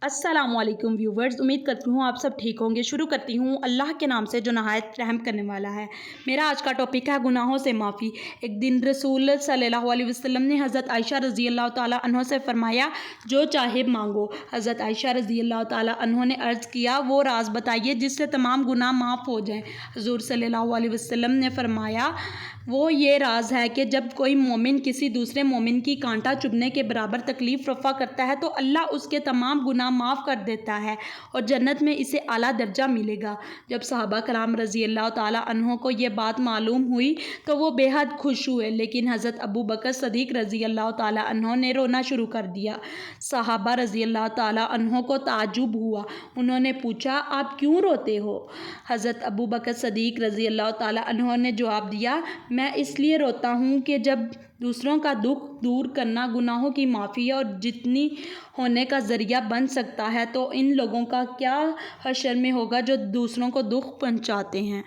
السلام علیکم ویورز، امید کرتی ہوں آپ سب ٹھیک ہوں گے۔ شروع کرتی ہوں اللہ کے نام سے جو نہایت رحم کرنے والا ہے۔ میرا آج کا ٹاپک ہے گناہوں سے معافی۔ ایک دن رسول صلی اللہ علیہ وسلم نے حضرت عائشہ رضی اللہ تعالیٰ عنہ سے فرمایا، جو چاہے مانگو۔ حضرت عائشہ رضی اللہ تعالیٰ عنہ نے عرض کیا، وہ راز بتائیے جس سے تمام گناہ معاف ہو جائیں۔ حضور صلی اللہ علیہ وسلم نے فرمایا، وہ یہ راز ہے کہ جب کوئی مومن کسی دوسرے مومن کی کانٹا چبھنے کے برابر تکلیف رفع کرتا ہے تو اللہ اس کے تمام گناہ معاف کر دیتا ہے اور جنت میں اسے اعلیٰ درجہ ملے گا۔ جب صحابہ کرام رضی اللہ تعالیٰ عنہ کو یہ بات معلوم ہوئی تو وہ بے حد خوش ہوئے، لیکن حضرت ابو بکر صدیق رضی اللہ تعالیٰ عنہ نے رونا شروع کر دیا۔ صحابہ رضی اللہ تعالیٰ عنہ کو تعجب ہوا۔ انہوں نے پوچھا، آپ کیوں روتے ہو؟ حضرت ابو بکر صدیق رضی اللہ تعالیٰ عنہ نے جواب دیا، میں اس لیے روتا ہوں کہ جب دوسروں کا دکھ دور کرنا گناہوں کی معافی اور جتنی ہونے کا ذریعہ بن سکتا ہے تو ان لوگوں کا کیا حشر میں ہوگا جو دوسروں کو دکھ پہنچاتے ہیں۔